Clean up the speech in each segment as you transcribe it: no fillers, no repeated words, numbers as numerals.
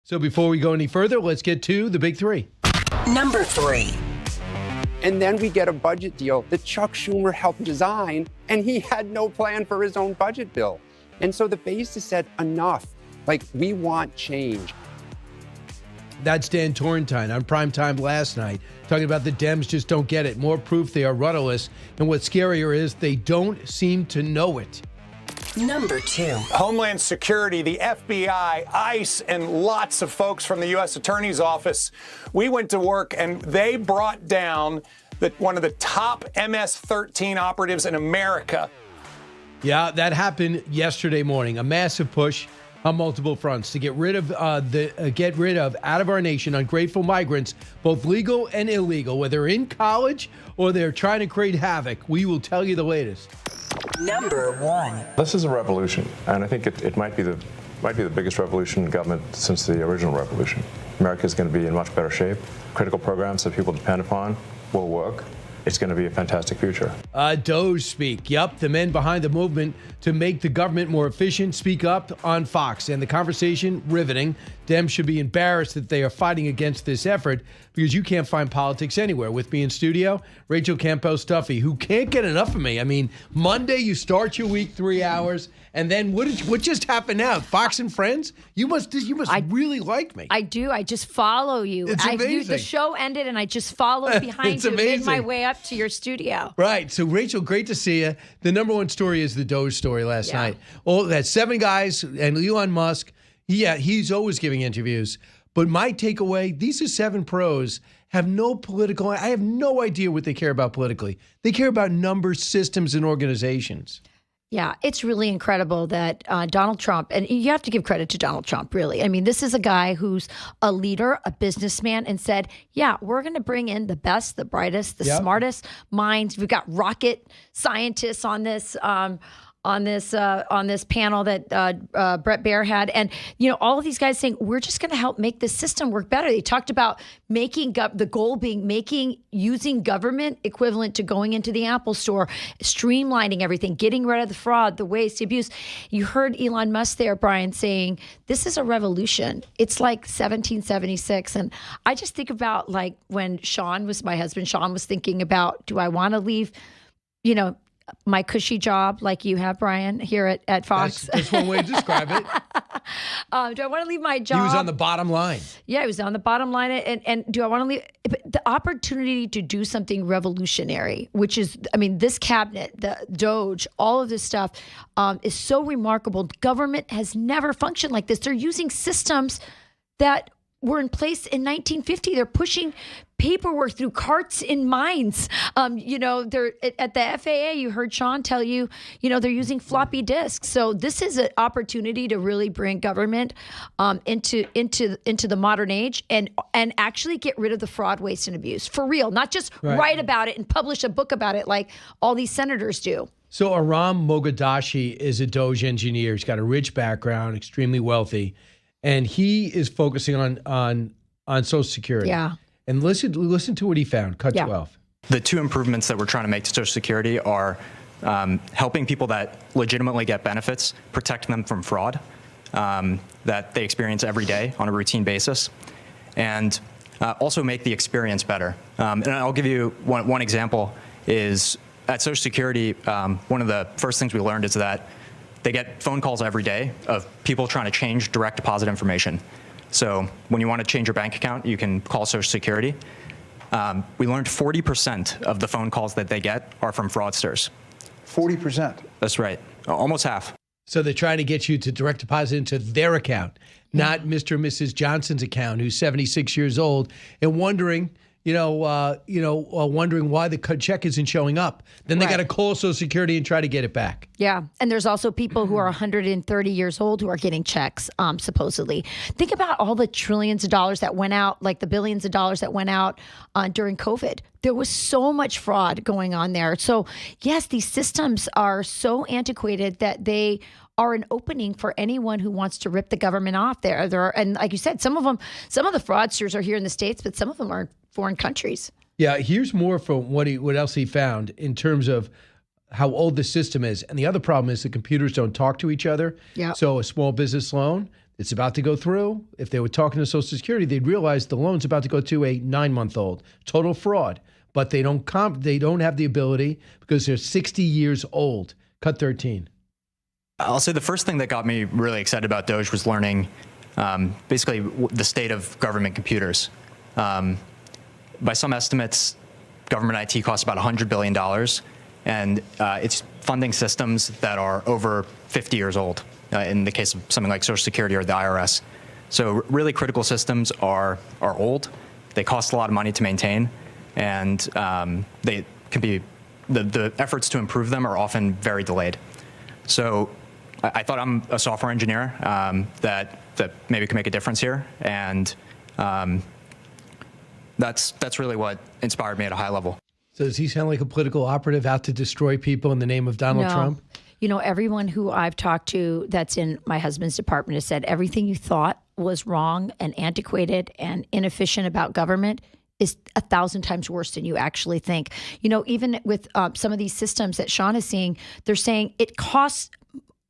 So before we go any further, let's get to the big three. Number 3. And then we get a budget deal that Chuck Schumer helped design, and he had no plan for his own budget bill. And so the base has said, enough. Like, we want change. That's Dan Torrentine on primetime last night, talking about the Dems just don't get it. More proof they are rudderless. And what's scarier is they don't seem to know it. Number 2. Homeland Security, the FBI, ICE, and lots of folks from the U.S. Attorney's Office. We went to work and they brought down one of the top MS-13 operatives in America. Yeah, that happened yesterday morning. A massive push on multiple fronts to get rid of out of our nation ungrateful migrants, both legal and illegal, whether in college or they're trying to create havoc. We will tell you the latest. Number 1. This is a revolution, and I think it might be the biggest revolution in government since the original revolution. America is going to be in much better shape. Critical programs that people depend upon will work. It's going to be a fantastic future. DOGE speak. Yep, the men behind the movement to make the government more efficient speak up on Fox. And the conversation, riveting. Dems should be embarrassed that they are fighting against this effort because you can't find politics anywhere. With me in studio, Rachel Campos-Duffy, who can't get enough of me. I mean, Monday you start your week 3 hours, and then what just happened now? Fox and Friends? You must really like me. I do. I just follow you. It's amazing. The show ended, and I just followed behind you, made my way up to your studio. Right. So, Rachel, great to see you. The number one story is the DOGE story last night. Oh, that 7 guys and Elon Musk. Yeah, he's always giving interviews. But my takeaway, these are 7 pros, have no political, I have no idea what they care about politically. They care about numbers, systems, and organizations. Yeah, it's really incredible that Donald Trump, and you have to give credit to Donald Trump, really. I mean, this is a guy who's a leader, a businessman, and said, yeah, we're going to bring in the best, the brightest, the smartest minds. We've got rocket scientists on this panel that Brett Baer had. And, all of these guys saying, we're just going to help make this system work better. They talked about making the goal being using government equivalent to going into the Apple store, streamlining everything, getting rid of the fraud, the waste, the abuse. You heard Elon Musk there, Brian, saying this is a revolution. It's like 1776. And I just think about like when my husband, Sean was thinking about, do I want to leave, my cushy job like you have, Brian, here at Fox? That's one way to describe it. Do I want to leave my job? He was on the bottom line. Yeah, he was on the bottom line. And do I want to leave? But the opportunity to do something revolutionary, which is, this cabinet, the DOGE, all of this stuff is so remarkable. Government has never functioned like this. They're using systems that were in place in 1950. They're pushing paperwork through carts in mines. They're at the FAA. You heard Sean tell you, they're using floppy disks. So this is an opportunity to really bring government into the modern age and actually get rid of the fraud, waste, and abuse for real. Not just write about it and publish a book about it like all these senators do. So Aram Mogadashi is a DOGE engineer. He's got a rich background, extremely wealthy. And he is focusing on Social Security. Yeah. And listen to what he found. Cut 12. The 2 improvements that we're trying to make to Social Security are helping people that legitimately get benefits, protecting them from fraud that they experience every day on a routine basis, and also make the experience better. And I'll give you one example is at Social Security, one of the first things we learned is that they get phone calls every day of people trying to change direct deposit information. So when you want to change your bank account, you can call Social Security. We learned 40% of the phone calls that they get are from fraudsters. 40%? That's right. Almost half. So they're trying to get you to direct deposit into their account, not Mr. and Mrs. Johnson's account, who's 76 years old, and wondering why the check isn't showing up. Then they got to call Social Security and try to get it back. Yeah. And there's also people who are 130 years old who are getting checks, supposedly. Think about all the trillions of dollars that went out, like the billions of dollars that went out during COVID. There was so much fraud going on there. So, yes, these systems are so antiquated that they are an opening for anyone who wants to rip the government off there. And like you said, some of the fraudsters are here in the States, but some of them are foreign countries. Yeah, here's more from what else he found in terms of how old the system is. And the other problem is the computers don't talk to each other. Yeah. So a small business loan, It's about to go through. If they were talking to Social Security, they'd realize the loan's about to go to a 9-month-old. Total fraud. But they don't have the ability because they're 60 years old. Cut 13. I'll say the first thing that got me really excited about DOGE was learning basically the state of government computers. By some estimates, government IT costs about $100 billion, and it's funding systems that are over 50 years old, in the case of something like Social Security or the IRS. So really critical systems are old, they cost a lot of money to maintain, and they can be, the efforts to improve them are often very delayed. So I thought I'm a software engineer that maybe can make a difference here, and that's really what inspired me at a high level. So does he sound like a political operative out to destroy people in the name of Donald Trump? You know, everyone who I've talked to that's in my husband's department has said everything you thought was wrong and antiquated and inefficient about government is 1,000 times worse than you actually think. You know, even with some of these systems that Sean is seeing, they're saying it costs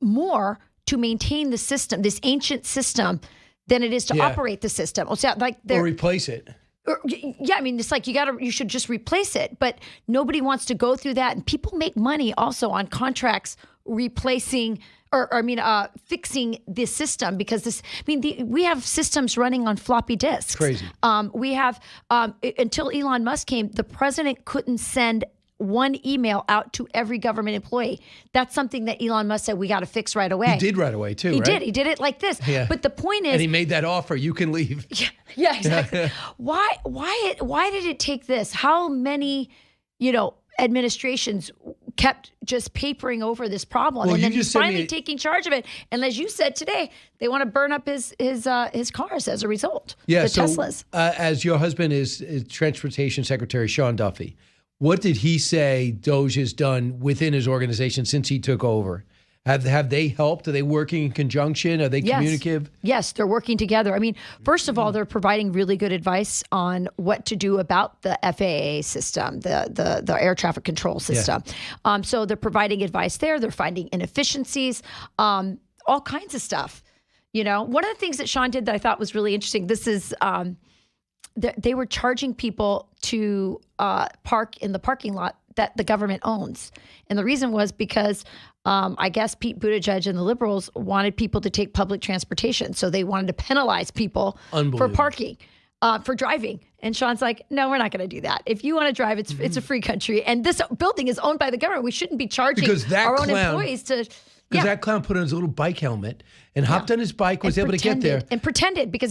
more to maintain the system, this ancient system, than it is to operate the system. So, like, or replace it. Yeah, I mean, it's like you should just replace it, but nobody wants to go through that. And people make money also on contracts replacing fixing this system because we have systems running on floppy disks. Crazy. We have, until Elon Musk came, the president couldn't send one email out to every government employee. That's something that Elon Musk said we got to fix right away. He did right away too, He right? did. He did it like this. Yeah. But the point is, and he made that offer. You can leave. Yeah, exactly. Why did it take this? How many, administrations kept just papering over this problem, Well, and then you he's just sent finally me taking charge of it. And as you said today, they want to burn up his cars as a result. Yeah, the so Teslas. As your husband is Transportation Secretary Sean Duffy, what did he say DOGE has done within his organization since he took over? Have they helped? Are they working in conjunction? Are they communicative? Yes, they're working together. I mean, first of all, they're providing really good advice on what to do about the FAA system, the air traffic control system. Yeah. So they're providing advice there. They're finding inefficiencies, all kinds of stuff. One of the things that Sean did that I thought was really interesting, this is they were charging people to park in the parking lot that the government owns. And the reason was because I guess Pete Buttigieg and the liberals wanted people to take public transportation. So they wanted to penalize people for parking, for driving. And Sean's like, no, we're not going to do that. If you want to drive, it's a free country. And this building is owned by the government. We shouldn't be charging our own employees to... Because that clown put on his little bike helmet and hopped on his bike, was able to get there. And pretended, because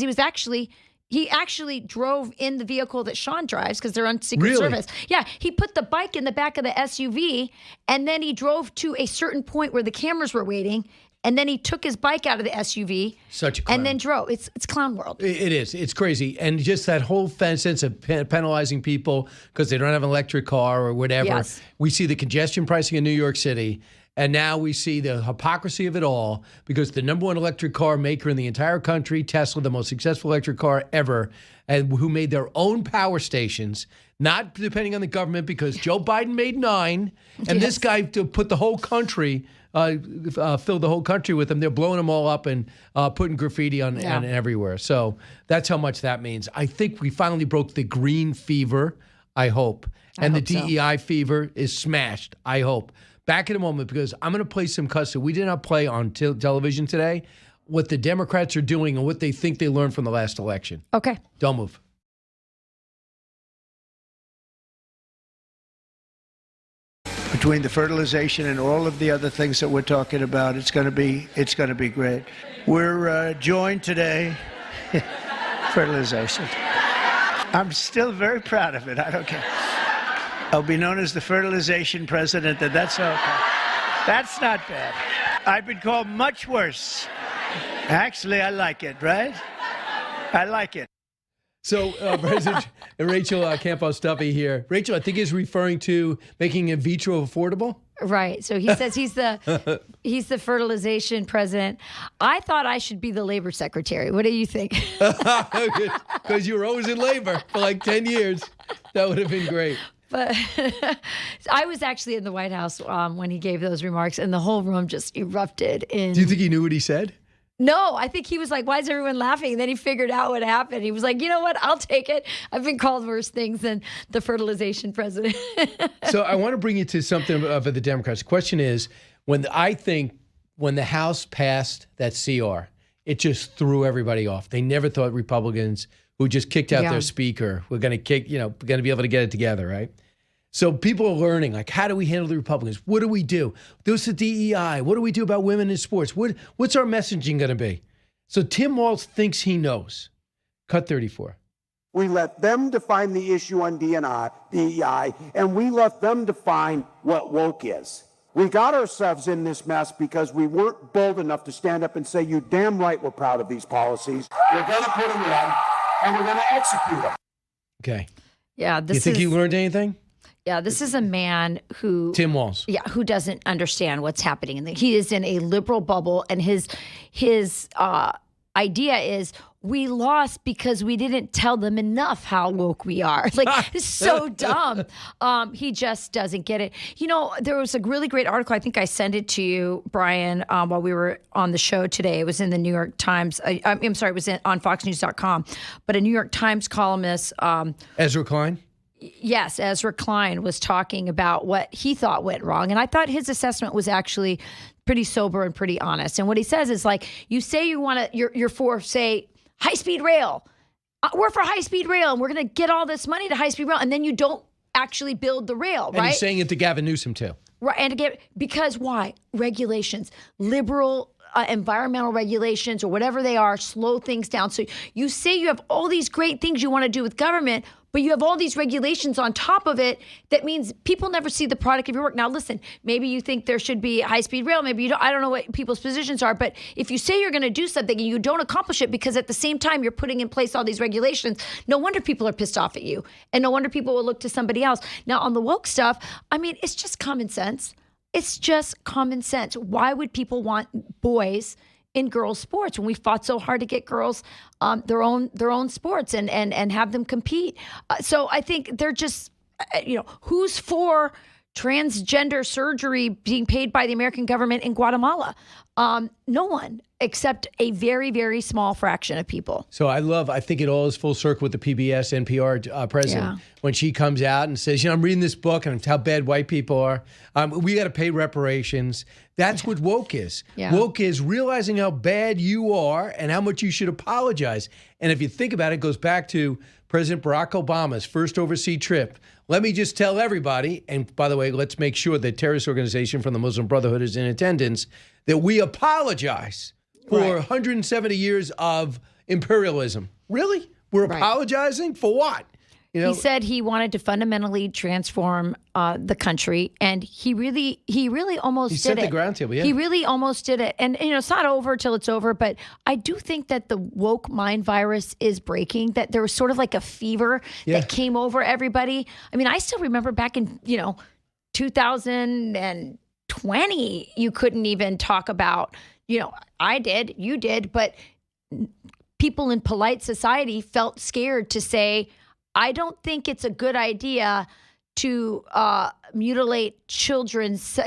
he actually drove in the vehicle that Sean drives because they're on Secret Service. Yeah, he put the bike in the back of the SUV, and then he drove to a certain point where the cameras were waiting, and then he took his bike out of the SUV. Such a clown. And then drove. It's clown world. It is. It's crazy. And just that whole sense of penalizing people because they don't have an electric car or whatever. Yes. We see the congestion pricing in New York City. And now we see the hypocrisy of it all because the number one electric car maker in the entire country, Tesla, the most successful electric car ever, and who made their own power stations, not depending on the government because Joe Biden made 9, and this guy put the whole country, filled the whole country with them. They're blowing them all up and putting graffiti on everywhere. So that's how much that means. I think we finally broke the green fever, I hope. And the DEI fever is smashed, I hope. Back in a moment, because I'm going to play some cuts that we did not play on television today, what the Democrats are doing and what they think they learned from the last election. Okay. Don't move. Between the fertilization and all of the other things that we're talking about, it's going to be great. We're joined today, fertilization. I'm still very proud of it. I don't care. I'll be known as the fertilization president, and that's okay. That's not bad. I've been called much worse. Actually, I like it, right? I like it. So, President Rachel Campos-Duffy here. Rachel, I think he's referring to making in vitro affordable. Right. So he says he's the fertilization president. I thought I should be the labor secretary. What do you think? Because you were always in labor for like 10 years. That would have been great. But I was actually in the White House when he gave those remarks, and the whole room just erupted in. Do you think he knew what he said? No, I think he was like, why is everyone laughing? And then he figured out what happened. He was like, you know what? I'll take it. I've been called worse things than the fertilization president. So I want to bring you to something of the Democrats. The question is, when the House passed that CR, it just threw everybody off. They never thought Republicans who just kicked out their speaker were going to be able to get it together, right? So people are learning, like, how do we handle the Republicans? What do we do? There's the DEI. What do we do about women in sports? What's our messaging going to be? So Tim Walz thinks he knows. Cut 34. We let them define the issue on DEI, and we let them define what woke is. We got ourselves in this mess because we weren't bold enough to stand up and say, you damn right we're proud of these policies. We're going to put them in, and we're going to execute them. Okay. Yeah. You think you learned anything? Yeah, this is a man who Tim Walz. Yeah, who doesn't understand what's happening. He is in a liberal bubble, and his idea is we lost because we didn't tell them enough how woke we are. Like, it's so dumb. He just doesn't get it. You know, there was a really great article. I think I sent it to you, Brian, while we were on the show today. It was in the New York Times. I'm sorry, it was on FoxNews.com. But a New York Times columnist, Ezra Klein. Yes, Ezra Klein was talking about what he thought went wrong. And I thought his assessment was actually pretty sober and pretty honest. And what he says is, like, you say you're for, say, high-speed rail. We're for high-speed rail, and we're going to get all this money to high-speed rail. And then you don't actually build the rail, right? And he's saying it to Gavin Newsom, too. Right. And because why? Regulations, liberal environmental regulations or whatever they are, slow things down. So you say you have all these great things you want to do with government, but you have all these regulations on top of it. That means people never see the product of your work. Now, listen, maybe you think there should be high-speed rail. Maybe you don't. I don't know what people's positions are. But if you say you're going to do something and you don't accomplish it because at the same time you're putting in place all these regulations, no wonder people are pissed off at you. And no wonder people will look to somebody else. Now, on the woke stuff, I mean, it's just common sense. It's just common sense. Why would people want boys in girls' sports when we fought so hard to get girls their own sports and have them compete? So I think they're just, who's for transgender surgery being paid by the American government in Guatemala? No one, except a very, very small fraction of people. So I think it all is full circle with the PBS NPR president when she comes out and says, I'm reading this book and how bad white people are. We got to pay reparations. That's what woke is. Yeah. Woke is realizing how bad you are and how much you should apologize. And if you think about it, it goes back to President Barack Obama's first overseas trip. Let me just tell everybody, and by the way, let's make sure the terrorist organization from the Muslim Brotherhood is in attendance, that we apologize for 170 years of imperialism. Really? We're apologizing for what? He said he wanted to fundamentally transform the country, and he really almost did it. He set the ground table, yeah. He really almost did it. And, it's not over till it's over, but I do think that the woke mind virus is breaking, that there was sort of like a fever that came over everybody. I mean, I still remember back in, 2020, you couldn't even talk about, I did, you did, but people in polite society felt scared to say, I don't think it's a good idea to mutilate children, before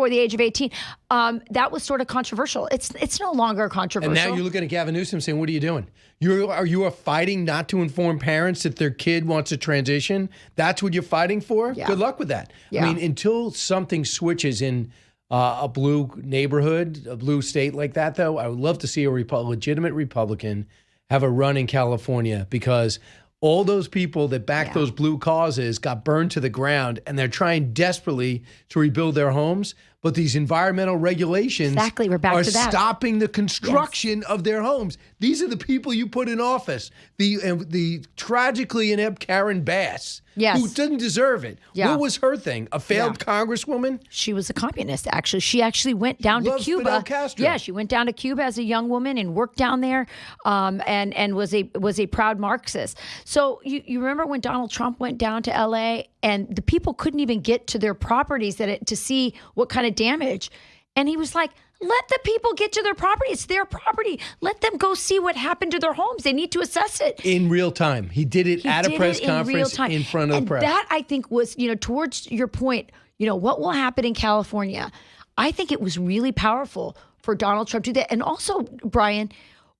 the age of 18. That was sort of controversial. It's no longer controversial. And now you're looking at Gavin Newsom saying, what are you doing? You are fighting not to inform parents that their kid wants to transition? That's what you're fighting for? Yeah. Good luck with that. Yeah. I mean, until something switches in a blue neighborhood, a blue state like that, though, I would love to see a legitimate Republican have a run in California, because all those people that back those blue causes got burned to the ground, and they're trying desperately to rebuild their homes. But these environmental regulations are stopping the construction of their homes. These are the people you put in office. The tragically inept Karen Bass, who didn't deserve it. What was her thing? A failed congresswoman? She was a communist, actually. She actually went down to Cuba. Fidel Castro. Yeah, she went down to Cuba as a young woman and worked down there, and was a proud Marxist. So you remember when Donald Trump went down to L.A. and the people couldn't even get to their properties to see what kind of damage. And he was like, let the people get to their property. It's their property. Let them go see what happened to their homes. They need to assess it. In real time. He did it at a press conference in front of the press. That, I think, was, towards your point, what will happen in California? I think it was really powerful for Donald Trump to do that. And also, Brian,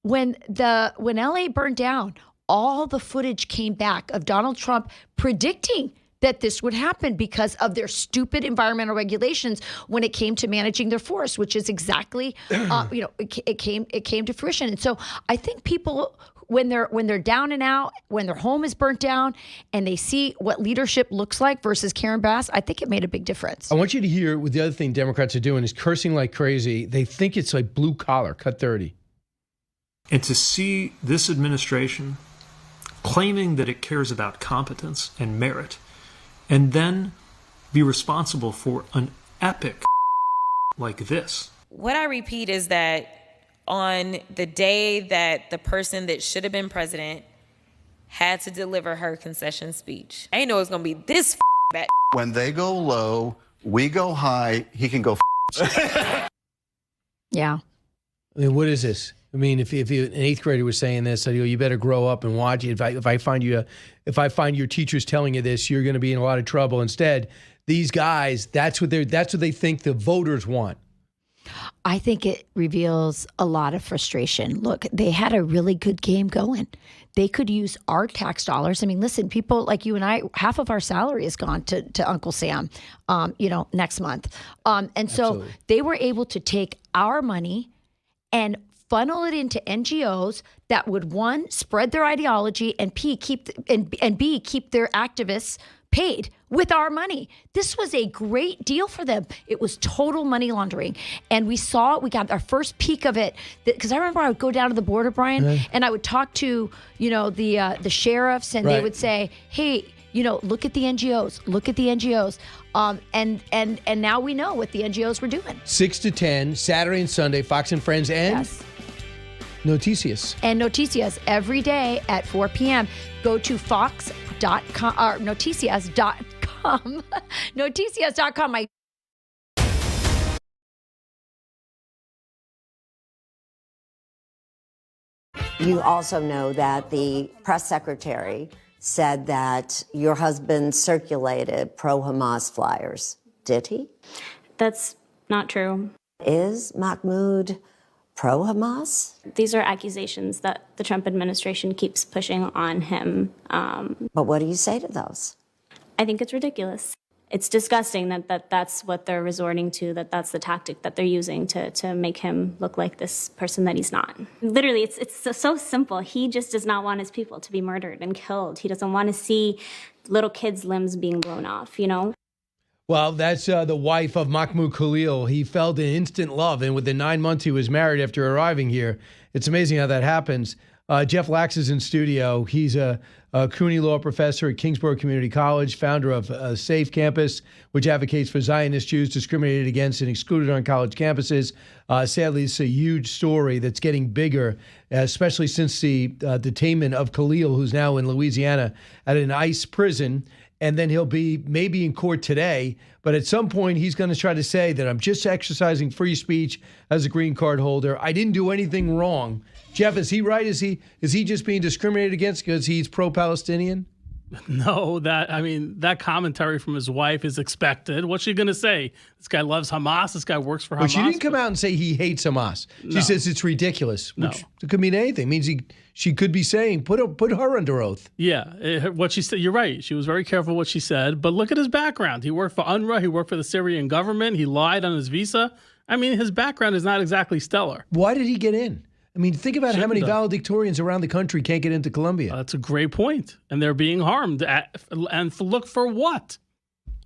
when LA burned down, all the footage came back of Donald Trump predicting that this would happen because of their stupid environmental regulations when it came to managing their forest, which is exactly, it came to fruition. And so I think people, when they're down and out, when their home is burnt down, and they see what leadership looks like versus Karen Bass, I think it made a big difference. I want you to hear what the other thing Democrats are doing is cursing like crazy. They think it's like blue collar, cut 30. And to see this administration claiming that it cares about competence and merit, and then be responsible for an epic like this. What I repeat is that on the day that the person that should have been president had to deliver her concession speech, I didn't know it was going to be this bad. When they go low, we go high, he can go Yeah. I mean, what is this? I mean, if an 8th grader was saying this, I'd go, you better grow up and watch it. If I find your teachers telling you this, you're going to be in a lot of trouble. Instead, these guys, that's what they think the voters want. I think it reveals a lot of frustration. Look, they had a really good game going. They could use our tax dollars. I mean, listen, people like you and I, half of our salary is gone to Uncle Sam, next month. And so they were able to take our money and funnel it into NGOs that would, one, spread their ideology, and B, keep their activists paid with our money. This was a great deal for them. It was total money laundering. And we saw it. We got our first peek of it. Because I remember I would go down to the border, Brian, and I would talk to, the sheriffs, and they would say, hey, look at the NGOs. Look at the NGOs. And now we know what the NGOs were doing. 6 to 10, Saturday and Sunday, Fox and Friends, and Noticias. And Noticias every day at 4 p.m. Go to fox.com or noticias.com. Noticias.com. You also know that the press secretary said that your husband circulated pro-Hamas flyers. Did he? That's not true. Is Mahmoud pro-Hamas? These are accusations that the Trump administration keeps pushing on him. But what do you say to those? I think it's ridiculous. It's disgusting that that's what they're resorting to, that's the tactic that they're using to make him look like this person that he's not. Literally, it's so simple. He just does not want his people to be murdered and killed. He doesn't want to see little kids' limbs being blown off, Well, that's the wife of Mahmoud Khalil. He felt an instant love, and within 9 months he was married after arriving here. It's amazing how that happens. Jeff Lax is in studio. He's a CUNY law professor at Kingsborough Community College, founder of Safe Campus, which advocates for Zionist Jews discriminated against and excluded on college campuses. Sadly, it's a huge story that's getting bigger, especially since the detainment of Khalil, who's now in Louisiana at an ICE prison. And then he'll be maybe in court today, but at some point he's going to try to say that I'm just exercising free speech as a green card holder. I didn't do anything wrong. Jeff, is he right? Is he just being discriminated against because he's pro-Palestinian? No, that commentary from his wife is expected. What's she going to say? This guy loves Hamas. This guy works for Hamas. But she didn't come out and say he hates Hamas. She says it's ridiculous, which could mean anything. It means she could be saying, put her under oath. Yeah, what she said, you're right. She was very careful what she said. But look at his background. He worked for UNRWA. He worked for the Syrian government. He lied on his visa. His background is not exactly stellar. Why did he get in? Think about how many valedictorians around the country can't get into Columbia. That's a great point. And they're being harmed. Look for what?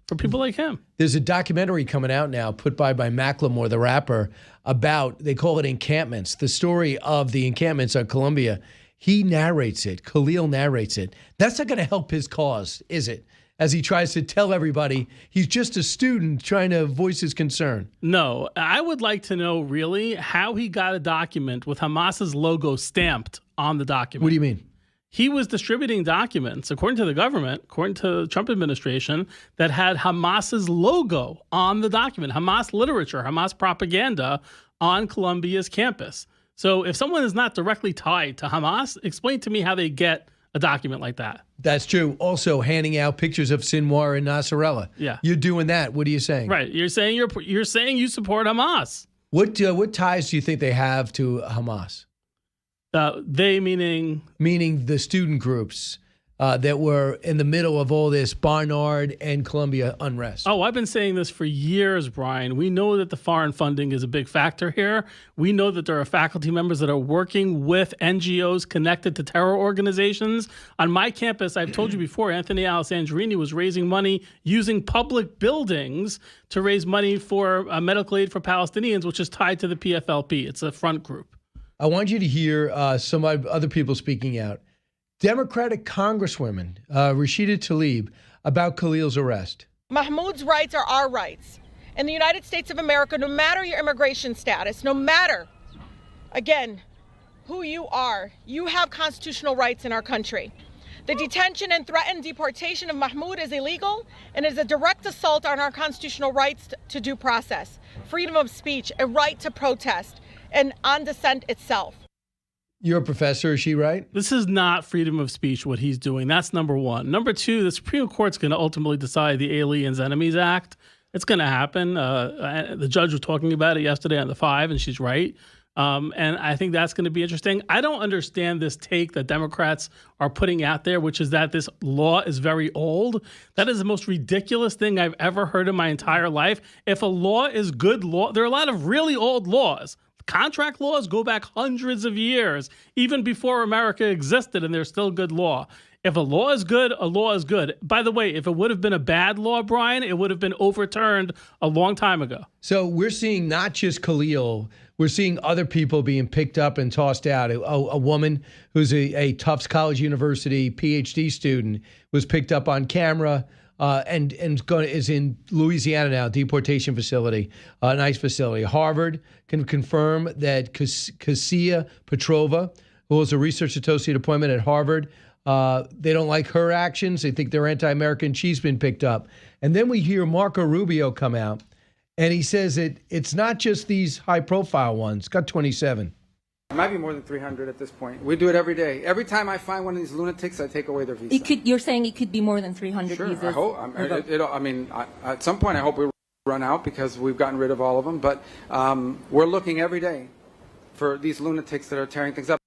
For people like him. There's a documentary coming out now put by Macklemore, the rapper, about, they call it encampments, the story of the encampments on Columbia. He narrates it. Khalil narrates it. That's not going to help his cause, is it? As he tries to tell everybody he's just a student trying to voice his concern. No, I would like to know really how he got a document with Hamas's logo stamped on the document. What do you mean? He was distributing documents, according to the government, according to the Trump administration, that had Hamas's logo on the document, Hamas literature, Hamas propaganda on Columbia's campus. So if someone is not directly tied to Hamas, explain to me how they get a document like that. That's true. Also, handing out pictures of Sinwar and Nasrallah. Yeah, you're doing that. What are you saying? Right. You're saying you support Hamas. What ties do you think they have to Hamas? They meaning the student groups that were in the middle of all this Barnard and Columbia unrest. Oh, I've been saying this for years, Brian. We know that the foreign funding is a big factor here. We know that there are faculty members that are working with NGOs connected to terror organizations. On my campus, I've told you before, Anthony Alessandrini was raising money using public buildings to raise money for medical aid for Palestinians, which is tied to the PFLP. It's a front group. I want you to hear some other people speaking out. Democratic Congresswoman Rashida Tlaib about Khalil's arrest. Mahmoud's rights are our rights. In the United States of America, no matter your immigration status, no matter, again, who you are, you have constitutional rights in our country. The detention and threatened deportation of Mahmoud is illegal and is a direct assault on our constitutional rights to due process, freedom of speech, a right to protest, and on dissent itself. You're a professor, is she right? This is not freedom of speech, what he's doing. That's number one. Number two, the Supreme Court's going to ultimately decide the Aliens Enemies Act. It's going to happen. The judge was talking about it yesterday on the 5, and she's right. And I think that's going to be interesting. I don't understand this take that Democrats are putting out there, which is that this law is very old. That is the most ridiculous thing I've ever heard in my entire life. If a law is good law, there are a lot of really old laws. Contract laws go back hundreds of years, even before America existed, and they're still good law. If a law is good, a law is good. By the way, if it would have been a bad law, Brian, it would have been overturned a long time ago. So we're seeing not just Khalil, we're seeing other people being picked up and tossed out. A woman who's a Tufts College University PhD student was picked up on camera and is in Louisiana now, deportation facility, a nice facility. Harvard can confirm that Kasia Petrova, who was a research associate appointment at Harvard, they don't like her actions. They think they're anti-American. She's been picked up. And then we hear Marco Rubio come out, and he says that it's not just these high-profile ones. Got 27. It might be more than 300 at this point. We do it every day. Every time I find one of these lunatics, I take away their visa. You're saying it could be more than 300 sure, visas? I hope. At some point, I hope we run out because we've gotten rid of all of them. But we're looking every day for these lunatics that are tearing things up.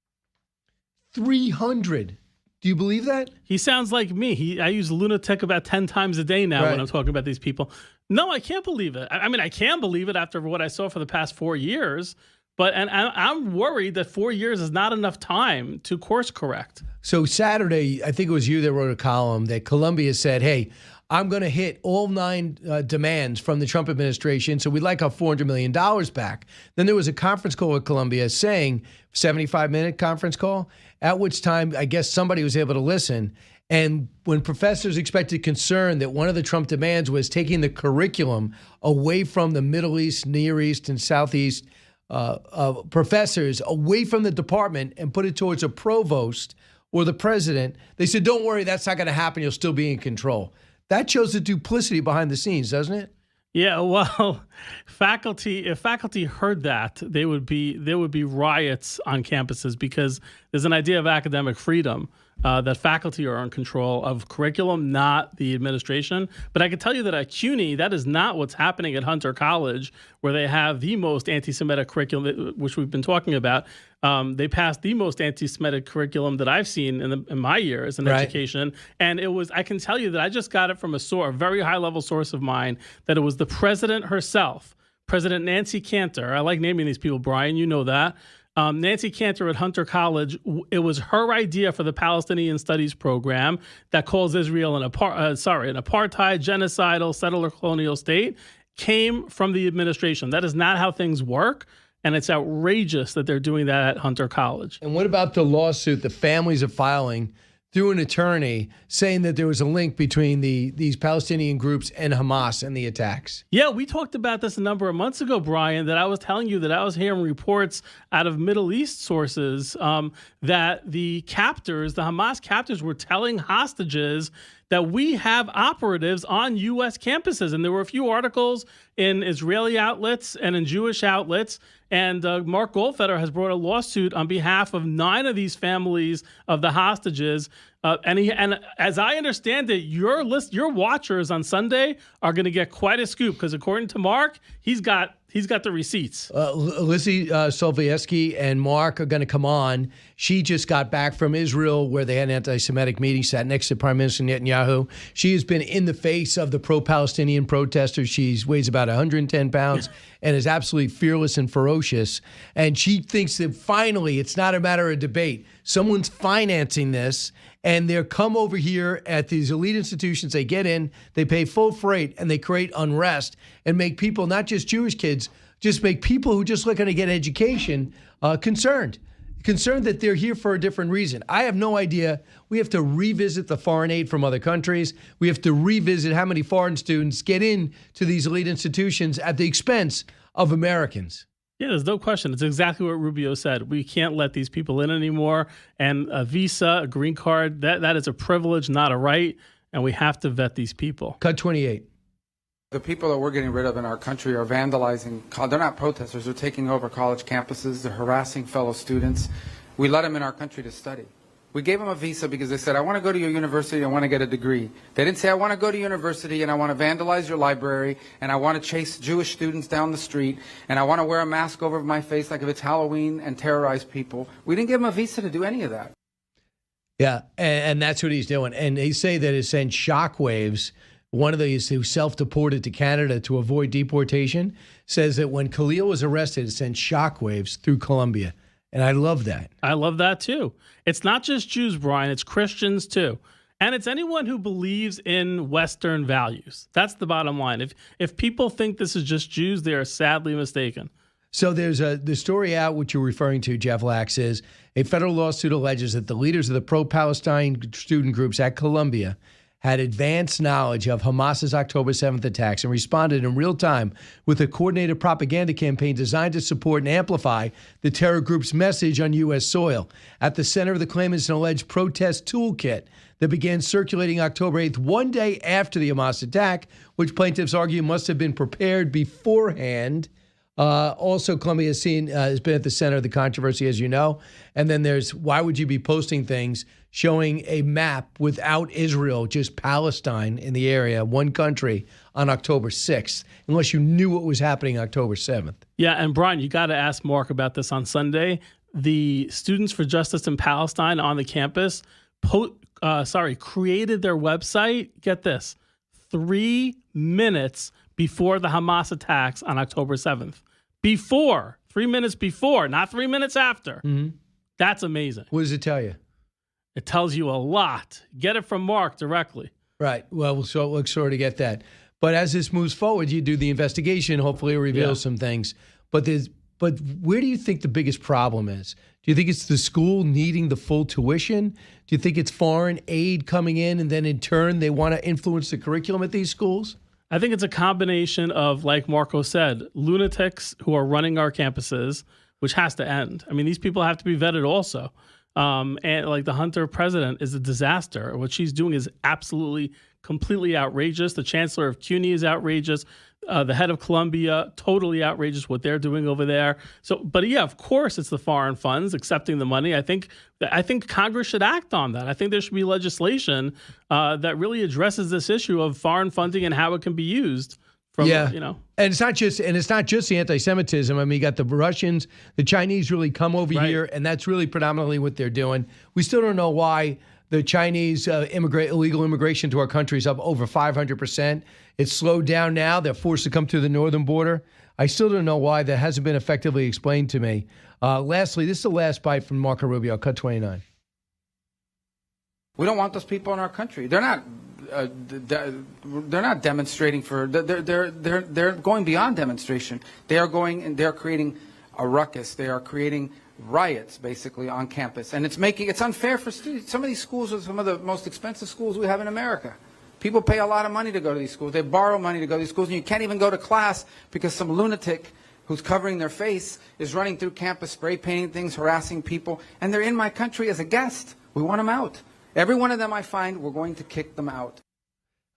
300. Do you believe that? He sounds like me. I use lunatic about 10 times a day now when I'm talking about these people. No, I can't believe it. I mean, I can believe it after what I saw for the past 4 years. But I'm worried that 4 years is not enough time to course correct. So Saturday, I think it was you that wrote a column that Columbia said, hey, I'm going to hit all 9 demands from the Trump administration, so we'd like our $400 million back. Then there was a conference call with Columbia saying, 75-minute conference call, at which time I guess somebody was able to listen. And when professors expressed concern that one of the Trump demands was taking the curriculum away from the Middle East, Near East, and Southeast professors away from the department and put it towards a provost or the president, they said, don't worry, that's not going to happen. You'll still be in control. That shows the duplicity behind the scenes, doesn't it? Yeah, well, if faculty heard that, there would be riots on campuses because there's an idea of academic freedom that faculty are in control of curriculum, not the administration. But I can tell you that at CUNY, that is not what's happening at Hunter College, where they have the most anti-Semitic curriculum, which we've been talking about. They passed the most anti-Semitic curriculum that I've seen in my years in education. And I can tell you that I just got it from a very high-level source of mine, that it was the president herself, President Nancy Cantor. I like naming these people, Brian, you know that. Nancy Cantor at Hunter College, it was her idea for the Palestinian Studies program that calls Israel an apartheid, genocidal, settler colonial state, came from the administration. That is not how things work, and it's outrageous that they're doing that at Hunter College. And what about the lawsuit the families are filing through an attorney saying that there was a link between these Palestinian groups and Hamas and the attacks? Yeah, we talked about this a number of months ago, Brian, that I was telling you that I was hearing reports out of Middle East sources that the Hamas captors were telling hostages that we have operatives on U.S. campuses. And there were a few articles in Israeli outlets and in Jewish outlets. And Mark Goldfeder has brought a lawsuit on behalf of 9 of these families of the hostages And as I understand it, your watchers on Sunday are going to get quite a scoop because according to Mark, he's got the receipts. Lizzie Solovieski and Mark are going to come on. She just got back from Israel where they had an anti-Semitic meeting, sat next to Prime Minister Netanyahu. She has been in the face of the pro-Palestinian protesters. She weighs about 110 pounds and is absolutely fearless and ferocious. And she thinks that finally it's not a matter of debate. Someone's financing this, and they're come over here at these elite institutions. They get in, they pay full freight, and they create unrest and make people, not just Jewish kids, just make people who just looking to get education concerned that they're here for a different reason. I have no idea. We have to revisit the foreign aid from other countries. We have to revisit how many foreign students get into these elite institutions at the expense of Americans. Yeah, there's no question. It's exactly what Rubio said. We can't let these people in anymore. And a visa, a green card, that is a privilege, not a right. And we have to vet these people. Cut 28. The people that we're getting rid of in our country are vandalizing. They're not protesters. They're taking over college campuses. They're harassing fellow students. We let them in our country to study. We gave them a visa because they said, I want to go to your university, I want to get a degree. They didn't say, I want to go to university and I want to vandalize your library and I want to chase Jewish students down the street and I want to wear a mask over my face like if it's Halloween and terrorize people. We didn't give them a visa to do any of that. Yeah, and that's what he's doing. And they say that it sent shockwaves. One of these who self-deported to Canada to avoid deportation says that when Khalil was arrested, it sent shockwaves through Colombia. And I love that. I love that too. It's not just Jews, Brian. It's Christians too. And it's anyone who believes in Western values. That's the bottom line. If people think this is just Jews, they are sadly mistaken. So there's the story out, which you're referring to, Jeff Lax, is a federal lawsuit alleges that the leaders of the pro-Palestine student groups at Columbia had advanced knowledge of Hamas's October 7th attacks and responded in real time with a coordinated propaganda campaign designed to support and amplify the terror group's message on U.S. soil. At the center of the claim is an alleged protest toolkit that began circulating October 8th, one day after the Hamas attack, which plaintiffs argue must have been prepared beforehand. Also, Columbia has been at the center of the controversy, as you know. And then there's, why would you be posting things showing a map without Israel, just Palestine in the area, one country, on October 6th, unless you knew what was happening October 7th? Yeah, and Brian, you got to ask Mark about this on Sunday. The Students for Justice in Palestine on the campus created their website, get this, 3 minutes before the Hamas attacks on October 7th. 3 minutes before, not 3 minutes after. Mm-hmm. That's amazing. What does it tell you? It tells you a lot. Get it from Mark directly. Right. Well, we'll look sort of get that. But as this moves forward, you do the investigation. Hopefully, it reveals some things. But where do you think the biggest problem is? Do you think it's the school needing the full tuition? Do you think it's foreign aid coming in, and then in turn they want to influence the curriculum at these schools? I think it's a combination of, like Marco said, lunatics who are running our campuses, which has to end. I mean, these people have to be vetted also. And like the Hunter president is a disaster. What she's doing is absolutely, completely outrageous. The chancellor of CUNY is outrageous. The head of Columbia, totally outrageous what they're doing over there. So, but yeah, of course, it's the foreign funds accepting the money. I think Congress should act on that. I think there should be legislation that really addresses this issue of foreign funding and how it can be used. And it's not just the anti-Semitism. I mean, you got the Russians, the Chinese really come over here, and that's really predominantly what they're doing. We still don't know why the Chinese illegal immigration to our country is up over 500%. It's slowed down now. They're forced to come to the northern border. I still don't know why. That hasn't been effectively explained to me. Lastly, this is the last bite from Marco Rubio. Cut 29. We don't want those people in our country. They're not demonstrating for. They're going beyond demonstration. They are going and they're creating a ruckus. They are creating riots basically on campus, and it's unfair for students. Some of these schools are some of the most expensive schools we have in America. People pay a lot of money to go to these schools. They borrow money to go to these schools, and you can't even go to class because some lunatic who's covering their face is running through campus, spray painting things, harassing people, and they're in my country as a guest. We want them out. Every one of them I find, we're going to kick them out.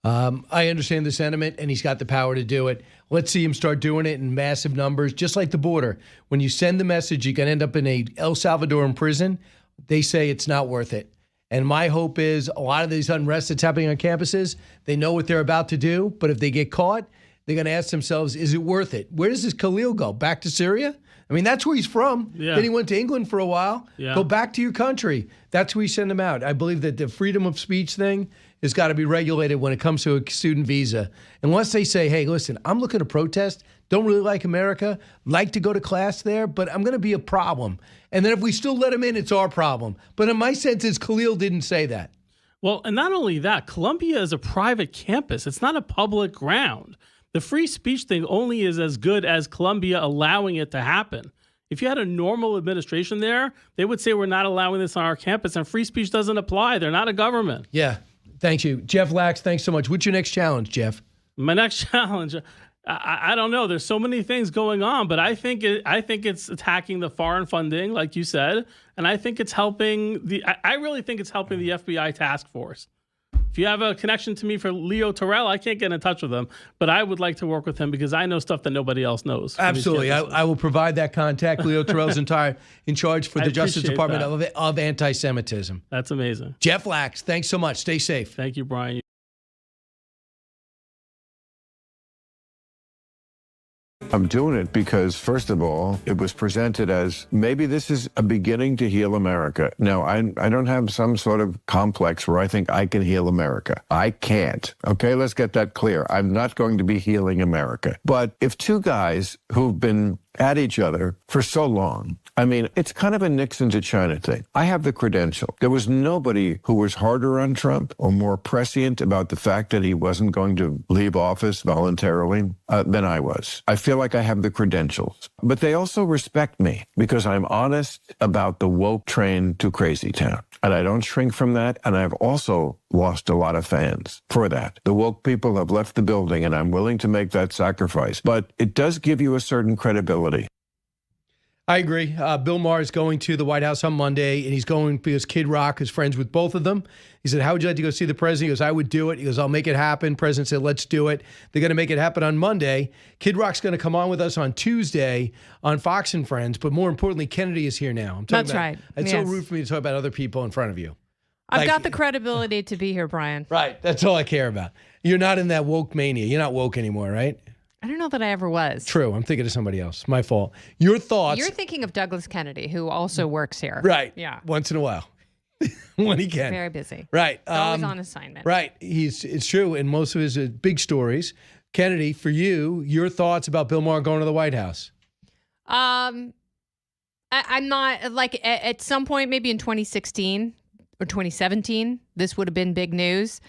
I understand the sentiment, and he's got the power to do it. Let's see him start doing it in massive numbers, just like the border. When you send the message, you can end up in a El Salvadoran prison. They say it's not worth it. And my hope is a lot of these unrest that's happening on campuses, they know what they're about to do, but if they get caught, they're going to ask themselves, is it worth it? Where does this Khalil go? Back to Syria? I mean, that's where he's from. Yeah. Then he went to England for a while. Yeah. Go back to your country. That's where you send him out. I believe that the freedom of speech thing has got to be regulated when it comes to a student visa. Unless they say, hey, listen, I'm looking to protest, don't really like America, like to go to class there, but I'm going to be a problem. And then if we still let him in, it's our problem. But in my sense, is Khalil didn't say that. Well, and not only that, Columbia is a private campus. It's not a public ground. The free speech thing only is as good as Columbia allowing it to happen. If you had a normal administration there, they would say we're not allowing this on our campus, and free speech doesn't apply. They're not a government. Yeah. Thank you. Jeff Lax, thanks so much. What's your next challenge, Jeff? My next challenge, I don't know. There's so many things going on, but I think it's attacking the foreign funding, like you said, and I think it's helping I really think it's helping the FBI task force. If you have a connection to me for Leo Terrell, I can't get in touch with him, but I would like to work with him because I know stuff that nobody else knows. Absolutely. I will provide that contact. Leo Terrell's in charge for the Justice Department of anti-Semitism. That's amazing. Jeff Lax, thanks so much. Stay safe. Thank you, Brian. I'm doing it because, first of all, it was presented as maybe this is a beginning to heal America. Now, I don't have some sort of complex where I think I can heal America. I can't. Okay, let's get that clear. I'm not going to be healing America. But if two guys who've been at each other for so long, I mean, it's kind of a Nixon to China thing. I have the credential. There was nobody who was harder on Trump or more prescient about the fact that he wasn't going to leave office voluntarily than I was. I feel like I have the credentials. But they also respect me because I'm honest about the woke train to crazy town. And I don't shrink from that. And I've also lost a lot of fans for that. The woke people have left the building, and I'm willing to make that sacrifice. But it does give you a certain credibility. I agree. Bill Maher is going to the White House on Monday, and he's going because Kid Rock is friends with both of them. He said, how would you like to go see the president? He goes, I would do it. He goes, I'll make it happen. President said, let's do it. They're going to make it happen on Monday. Kid Rock's going to come on with us on Tuesday on Fox and Friends, but more importantly, Kennedy is here now. That's right. It's so rude for me to talk about other people in front of you. I've got the credibility to be here, Brian. Right. That's all I care about. You're not in that woke mania. You're not woke anymore, right? I don't know that I ever was. True. I'm thinking of somebody else. My fault. Your thoughts. You're thinking of Douglas Kennedy, who also works here. Right. Yeah. Once in a while. When he can. Very busy. Right. Always on assignment. Right. It's true. And most of his big stories. Kennedy, for you, your thoughts about Bill Maher going to the White House? I'm not, like, at some point, maybe in 2016 or 2017, this would have been big news.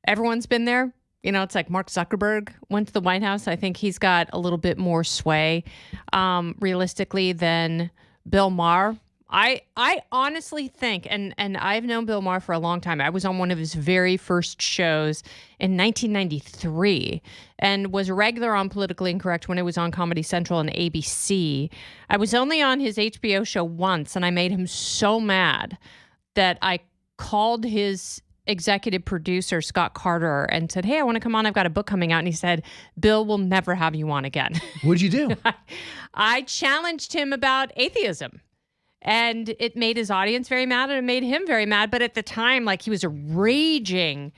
Everyone's been there. You know, it's like Mark Zuckerberg went to the White House. I think he's got a little bit more sway, realistically, than Bill Maher. I honestly think, and I've known Bill Maher for a long time. I was on one of his very first shows in 1993 and was a regular on Politically Incorrect when it was on Comedy Central and ABC. I was only on his HBO show once, and I made him so mad that I called his executive producer, Scott Carter, and said, hey, I want to come on. I've got a book coming out. And he said, Bill will never have you on again. What'd you do? I challenged him about atheism. And it made his audience very mad, and it made him very mad. But at the time, like, he was a raging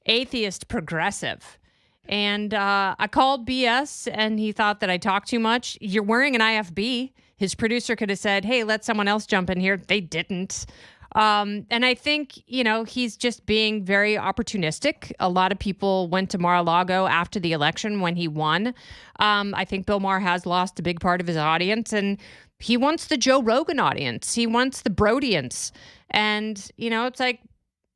atheist progressive. And I called BS, and he thought that I talked too much. You're wearing an IFB. His producer could have said, hey, let someone else jump in here. They didn't. And I think, you know, he's just being very opportunistic. A lot of people went to Mar-a-Lago after the election when he won. I think Bill Maher has lost a big part of his audience, and he wants the Joe Rogan audience. He wants the Brodians. And, you know, it's like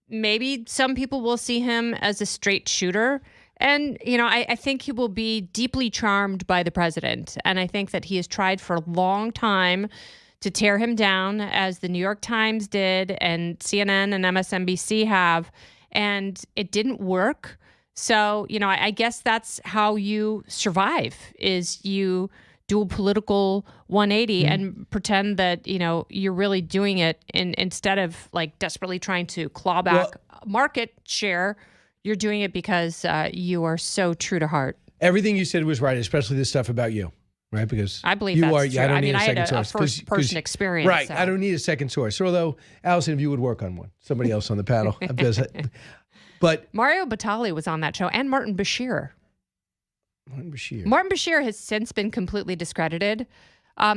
maybe some people will see him as a straight shooter. And, you know, I think he will be deeply charmed by the president. And I think that he has tried for a long time to tear him down, as the New York Times did and CNN and MSNBC have, and it didn't work. So, you know, I guess that's how you survive, is you do a political 180 and pretend that, you know, you're really doing it instead of like desperately trying to claw back market share. You're doing it because you are so true to heart. Everything you said was right, especially this stuff about you. right? Because I believe you that's are. true. I don't I need mean, a I second had a source. first-person experience. Right. so. I don't need a second source. Although, Allison, if you would work on one, somebody else on the panel. But Mario Batali was on that show, and Martin Bashir. Martin Bashir has since been completely discredited.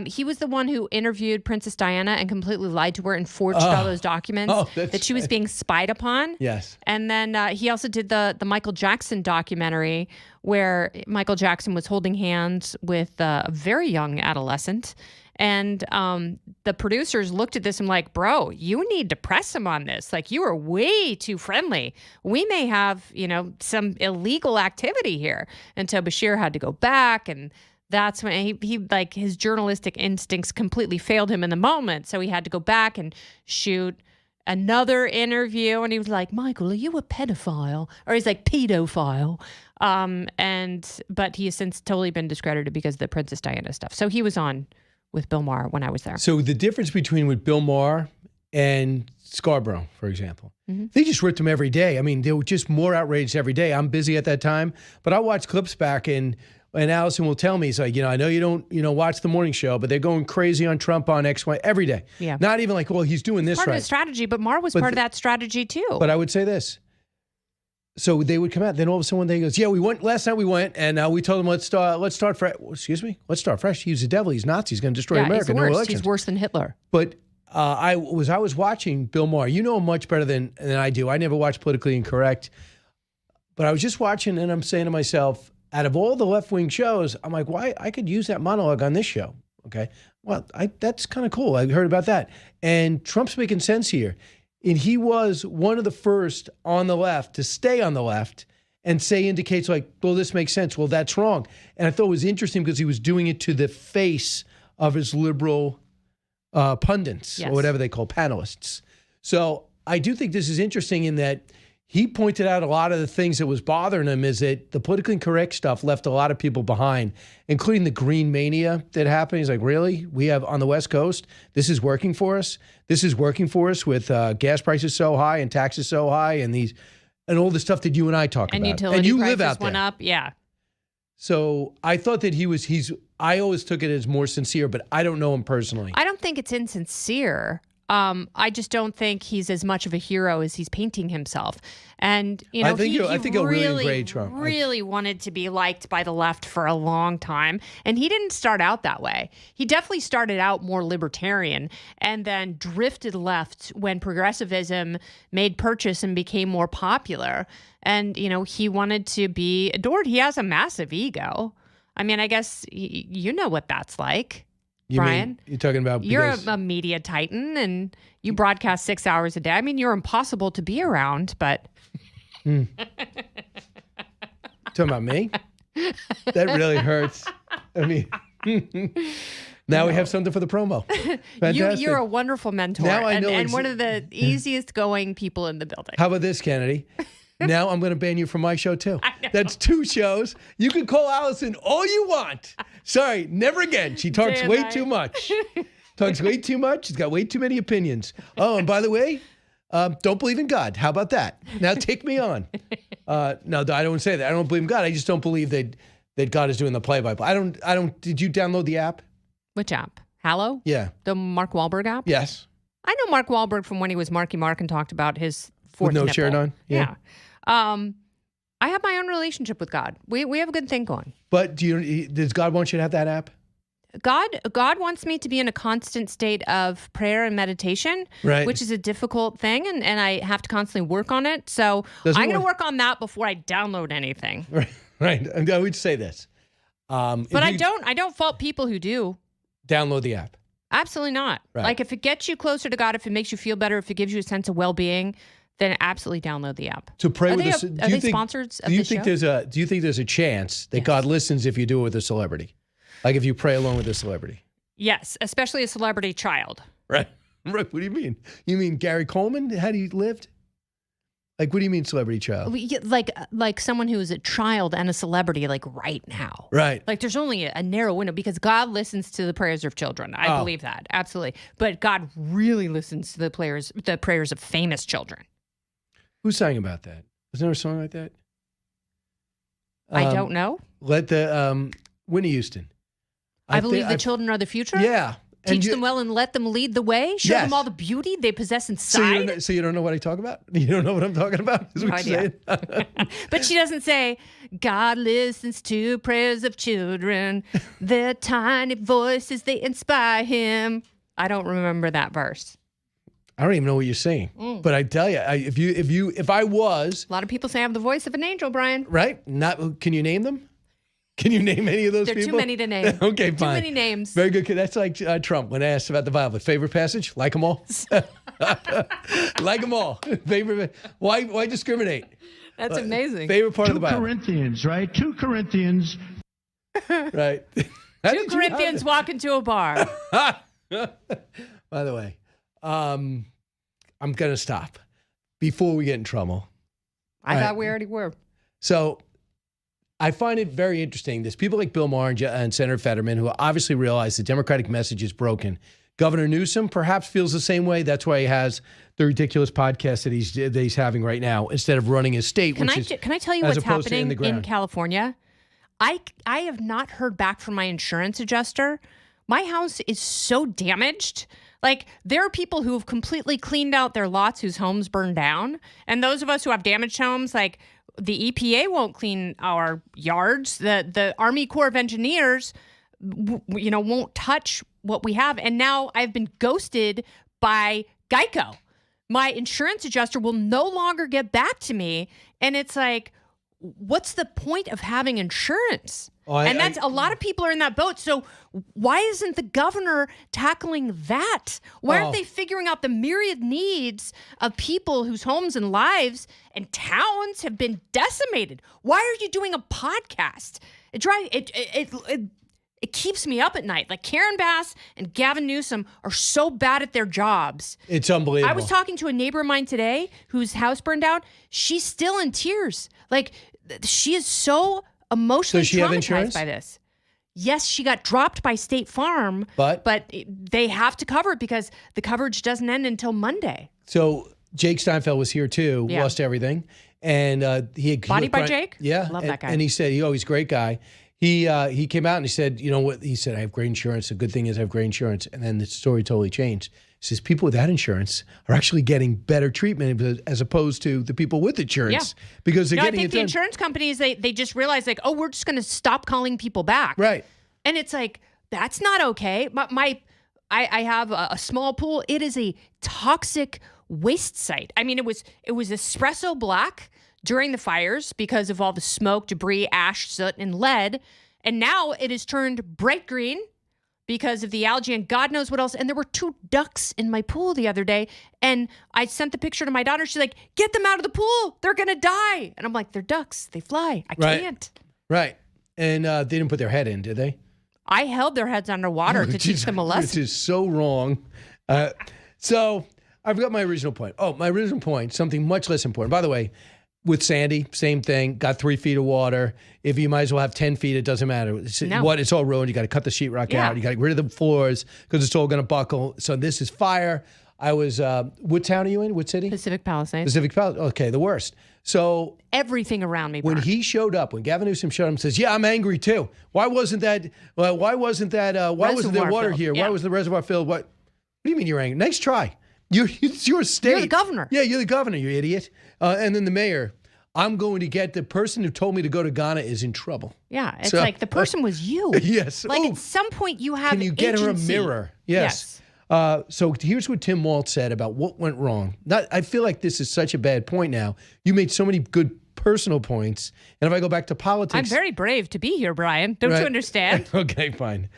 He was the one who interviewed Princess Diana and completely lied to her and forged all those documents that she was being spied upon. Yes. And then he also did the Michael Jackson documentary where Michael Jackson was holding hands with a very young adolescent. And the producers looked at this and like, bro, you need to press him on this. Like, you are way too friendly. We may have, some illegal activity here. And so Bashir had to go back, and that's when he like his journalistic instincts completely failed him in the moment. So he had to go back and shoot another interview. And he was like, Michael, are you a pedophile? Or he's like, pedophile. But he has since totally been discredited because of the Princess Diana stuff. So he was on with Bill Maher when I was there. So the difference between with Bill Maher and Scarborough, for example, they just ripped him every day. I mean, they were just more outraged every day. I'm busy at that time, but I watch clips back and Allison will tell me, he's like, I know you don't, watch the morning show, but they're going crazy on Trump on X, Y every day. Yeah. Not even like, well, he's doing this part right. of his strategy, but Maher was part of that strategy too. But I would say this. So they would come out. Then all of a sudden one day he goes, yeah, we went last night. We went and we told him let's start fresh. Excuse me, let's start fresh. He's the devil. He's Nazi. He's going to destroy America. He's no worse. elections. He's worse than Hitler. But I was watching Bill Maher. You know him much better than I do. I never watched Politically Incorrect, but I was just watching and I'm saying to myself, out of all the left-wing shows, I'm like, why? I could use that monologue on this show. Okay, well, that's kind of cool. I heard about that, and Trump's making sense here. And he was one of the first on the left to stay on the left and indicates like, well, this makes sense. Well, that's wrong. And I thought it was interesting because he was doing it to the face of his liberal pundits or whatever they call panelists. So I do think this is interesting in that he pointed out a lot of the things that was bothering him is that the politically incorrect stuff left a lot of people behind, including the green mania that happened. He's like, really? We have on the West Coast, this is working for us? This is working for us with gas prices so high and taxes so high and all the stuff that you and I talk about. And utility and you prices live out there. went up. Yeah. So I thought that I always took it as more sincere, but I don't know him personally. I don't think it's insincere. I just don't think he's as much of a hero as he's painting himself. And, I think he'll really grade Trump. Really wanted to be liked by the left for a long time. And he didn't start out that way. He definitely started out more libertarian and then drifted left when progressivism made purchase and became more popular. And, he wanted to be adored. He has a massive ego. I mean, I guess you know what that's like. Brian, you're talking about you're a media titan and you broadcast 6 hours a day. I mean, you're impossible to be around, but talking about me? That really hurts. I mean, now we have something for the promo. Fantastic. You're a wonderful mentor. Now I know and one of the easiest going people in the building. How about this, Kennedy? Now I'm going to ban you from my show, too. That's 2 shows. You can call Allison all you want. Sorry, never again. She talks way too much. Talks way too much. She's got way too many opinions. Oh, and by the way, don't believe in God. How about that? Now take me on. No, I don't say that. I don't believe in God. I just don't believe that God is doing the play-by-play. I don't. Did you download the app? Which app? Hallow? Yeah. The Mark Wahlberg app? Yes. I know Mark Wahlberg from when he was Marky Mark and talked about his fourth With no nipple. shirt on? Yeah. I have my own relationship with God. We have a good thing going. But does God want you to have that app? God wants me to be in a constant state of prayer and meditation, right, which is a difficult thing, and I have to constantly work on it. So I'm going to work on that before I download anything. Right. I would say this. But I don't fault people who do. Download the app. Absolutely not. Right. Like if it gets you closer to God, if it makes you feel better, if it gives you a sense of well-being, then absolutely download the app. To pray with us. Are they sponsors of the show? Do you think there's a chance that God listens if you do it with a celebrity? Like if you pray along with a celebrity? Yes, especially a celebrity child. Right. What do you mean? You mean Gary Coleman? Had he lived? Like, what do you mean celebrity child? Like someone who is a child and a celebrity, like right now. Right. Like there's only a narrow window because God listens to the prayers of children. I believe that. Absolutely. But God really listens to the prayers of famous children. Who sang about that? Was there a song like that? I don't know. Let the Whitney Houston. I believe the children are the future? Yeah. Teach them well and let them lead the way? Show them all the beauty they possess inside? So you don't know what I talk about? You don't know what I'm talking about? Is No what you're idea. saying? But she doesn't say, God listens to prayers of children. Their tiny voices, they inspire him. I don't remember that verse. I don't even know what you're saying. But I tell you, if I was... A lot of people say I have the voice of an angel, Brian. Right? Can you name them? Can you name any of those There are people? too many to name. Okay, fine. Too many names. Very good. That's like Trump when asked about the Bible. Favorite passage? Like them all? Like them all. Favorite? Why discriminate? That's amazing. Favorite part of the Bible? Corinthians, right? 2 Corinthians. Right. 2 Corinthians walk into a bar. By the way, I'm going to stop before we get in trouble. I thought we already were. So I find it very interesting. There's people like Bill Maher and Senator Fetterman who obviously realize the Democratic message is broken. Governor Newsom perhaps feels the same way. That's why he has the ridiculous podcast that he's having right now instead of running his state. Can I tell you what's happening in California? I have not heard back from my insurance adjuster. My house is so damaged. Like, there are people who have completely cleaned out their lots whose homes burned down. And those of us who have damaged homes, like, the EPA won't clean our yards. The Army Corps of Engineers, won't touch what we have. And now I've been ghosted by Geico. My insurance adjuster will no longer get back to me. And it's like, what's the point of having insurance? A lot of people are in that boat. So why isn't the governor tackling that? Why aren't they figuring out the myriad needs of people whose homes and lives and towns have been decimated? Why are you doing a podcast? It keeps me up at night. Like, Karen Bass and Gavin Newsom are so bad at their jobs. It's unbelievable. I was talking to a neighbor of mine today whose house burned down. She's still in tears. Like, she is so emotionally Does she have traumatized insurance? by this. Yes, she got dropped by State Farm, but they have to cover it because the coverage doesn't end until Monday. So Jake Steinfeld was here too, lost everything. And Body by Jake? Yeah. Love that guy. And he said, he's a great guy. He came out and he said, you know what? He said, I have great insurance. The good thing is I have great insurance. And then the story totally changed. He says, people without insurance are actually getting better treatment as opposed to the people with insurance. Yeah. Because they're I getting think the insurance companies, they just realize, like, we're just going to stop calling people back. Right. And it's like, that's not okay. I have a small pool. It is a toxic waste site. I mean, it was espresso black during the fires because of all the smoke, debris, ash, soot, and lead. And now it is turned bright green because of the algae and God knows what else. And there were 2 ducks in my pool the other day. And I sent the picture to my daughter. She's like, get them out of the pool. They're going to die. And I'm like, they're ducks. They fly. I can't. Right. And they didn't put their head in, did they? I held their heads underwater to teach them a lesson. Which is so wrong. So I've got my original point. Oh, my original point, something much less important. By the way, with Sandy, same thing. Got 3 feet of water. If you might as well have 10 feet, it doesn't matter. It's all ruined. You got to cut the sheetrock out. You got to get rid of the floors because it's all going to buckle. So this is fire. I was, what town are you in? What city? Pacific Palisades. Pacific Palisades. Okay, the worst. So everything around me when burned. he showed up, when Gavin Newsom showed up and says, yeah, I'm angry too. Why wasn't there water here? Yeah. Why was the reservoir filled? What do you mean you're angry? Nice try. It's your state. You're the governor. Yeah, you're the governor, you idiot. And then the mayor. I'm going to get the person who told me to go to Ghana is in trouble. Yeah, it's like the person was you. Yes. Like at some point you have Can you get her a agency. mirror? Yes. So here's what Tim Waltz said about what went wrong. I feel like this is such a bad point now. You made so many good personal points. And if I go back to politics. I'm very brave to be here, Brian. Don't you understand? Okay, fine.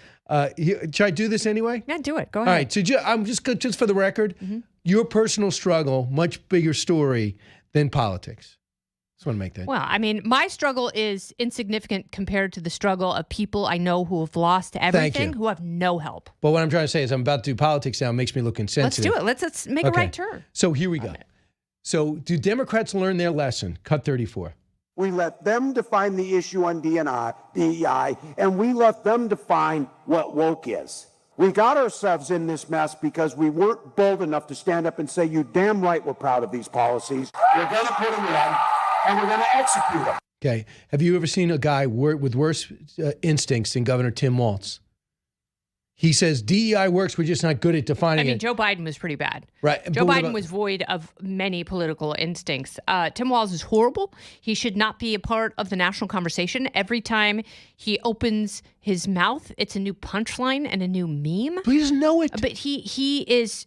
Should I do this anyway? Yeah, do it. Go ahead. All right. So I'm just for the record, your personal struggle, much bigger story than politics. Just want to make that. Well, I mean, my struggle is insignificant compared to the struggle of people I know who have lost everything, who have no help. But what I'm trying to say is I'm about to do politics now. It makes me look insensitive. Let's do it. Let's make a right turn. So here we go. So do Democrats learn their lesson? Cut 34. We let them define the issue on DEI, and we let them define what woke is. We got ourselves in this mess because we weren't bold enough to stand up and say, you damn right we're proud of these policies. We're going to put them in. And we're going to execute them. Okay. Have you ever seen a guy with worse instincts than Governor Tim Waltz? He says DEI works. We're just not good at defining it. Joe Biden was pretty bad. Right. Joe Biden was void of many political instincts. Tim Walz is horrible. He should not be a part of the national conversation. Every time he opens his mouth, it's a new punchline and a new meme. But he doesn't know it. But he is,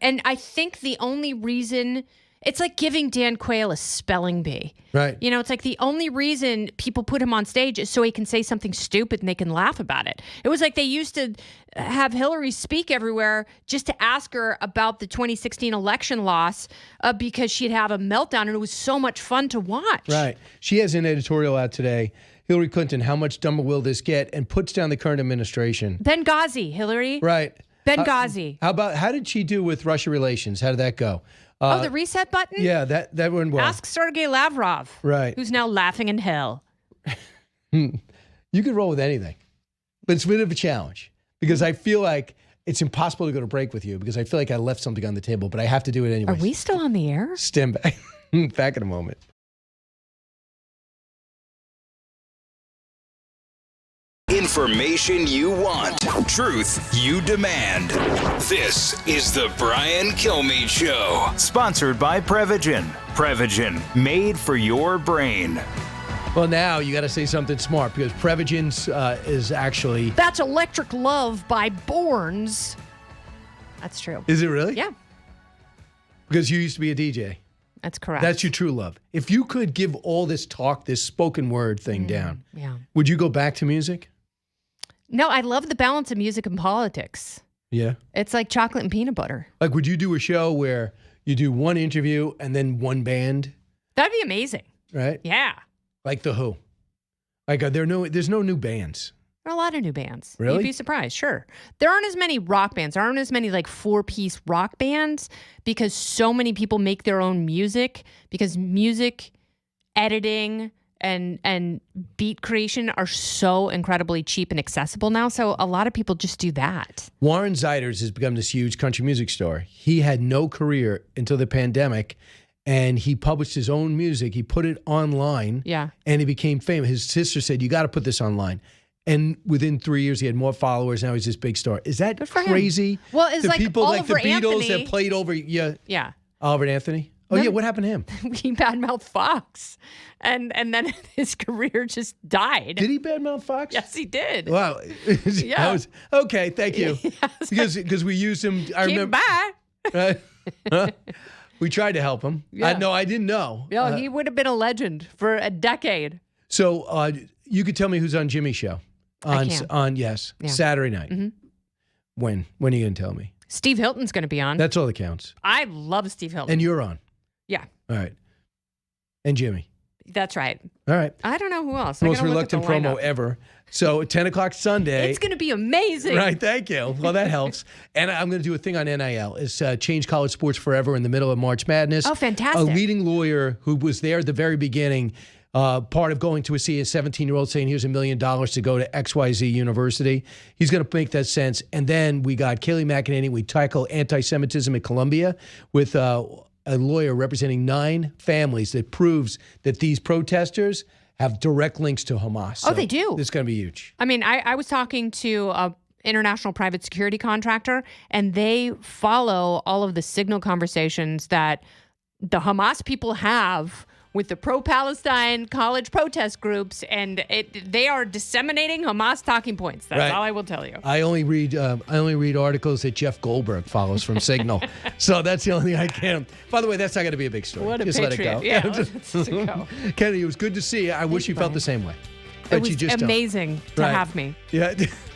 and I think the only reason, it's like giving Dan Quayle a spelling bee. Right. It's like the only reason people put him on stage is so he can say something stupid and they can laugh about it. It was like they used to have Hillary speak everywhere just to ask her about the 2016 election loss because she'd have a meltdown, and it was so much fun to watch. Right. She has an editorial out today, Hillary Clinton, how much dumber will this get, and puts down the current administration. Benghazi, Hillary. Right. Benghazi. How did she do with Russia relations? How did that go? The reset button? Yeah, that went well. Ask Sergei Lavrov. Right. Who's now laughing in hell. You could roll with anything. But it's a bit of a challenge because I feel like it's impossible to go to break with you because I feel like I left something on the table, but I have to do it anyway. Are we still on the air? Stand back. Back in a moment. Information you want, truth you demand. This is the Brian Kilmeade Show. Sponsored by Prevagen. Prevagen, made for your brain. Well, now you got to say something smart because Prevagen is actually... That's Electric Love by Borns. That's true. Is it really? Yeah. Because you used to be a DJ. That's correct. That's your true love. If you could give all this talk, this spoken word thing down, would you go back to music? No, I love the balance of music and politics. Yeah. It's like chocolate and peanut butter. Like, would you do a show where you do one interview and then one band? That'd be amazing. Right? Yeah. Like The Who. Like, there's no new bands. There are a lot of new bands. Really? You'd be surprised, sure. There aren't as many rock bands. There aren't as many like 4-piece rock bands because so many people make their own music because music editing and beat creation are so incredibly cheap and accessible now. So a lot of people just do that. Warren Zeiders has become this huge country music star. He had no career until the pandemic, and he published his own music. He put it online, and he became famous. His sister said, you got to put this online. And within 3 years, he had more followers. Now he's this big star. Is that crazy? Well, it's the like people Oliver like the Beatles Anthony. that played over, Yeah. Oliver Anthony? Oh, yeah, what happened to him? He badmouthed Fox, and then his career just died. Did he badmouth Fox? Yes, he did. Wow. Yeah. Okay, thank you. Because we used him. I remember. Bye. We tried to help him. Yeah. I didn't know. Yeah, he would have been a legend for a decade. So you could tell me who's on Jimmy's show. I can. Saturday night. Mm-hmm. When are you going to tell me? Steve Hilton's going to be on. That's all that counts. I love Steve Hilton. And you're on. Yeah. All right. And Jimmy. That's right. All right. I don't know who else. Most reluctant promo ever. So 10 o'clock Sunday. It's going to be amazing. Right. Thank you. Well, that helps. And I'm going to do a thing on NIL. It's change college sports forever in the middle of March Madness. Oh, fantastic. A leading lawyer who was there at the very beginning, part of going to see a 17-year-old saying, here's $1 million to go to XYZ University. He's going to make that sense. And then we got Kayleigh McEnany. We tackle anti-Semitism at Columbia with a lawyer representing 9 families that proves that these protesters have direct links to Hamas. Oh, they do. It's going to be huge. I mean, I was talking to a international private security contractor, and they follow all of the signal conversations that the Hamas people have with the pro-Palestine college protest groups, and they are disseminating Hamas talking points. That's all I will tell you. I only read articles that Jeff Goldberg follows from Signal, so that's the only thing I can. By the way, that's not going to be a big story. What a just patriot. Let it go. Yeah, let's go. Kennedy, it was good to see you. I wish you felt the same way. It was amazing to have me. Yeah.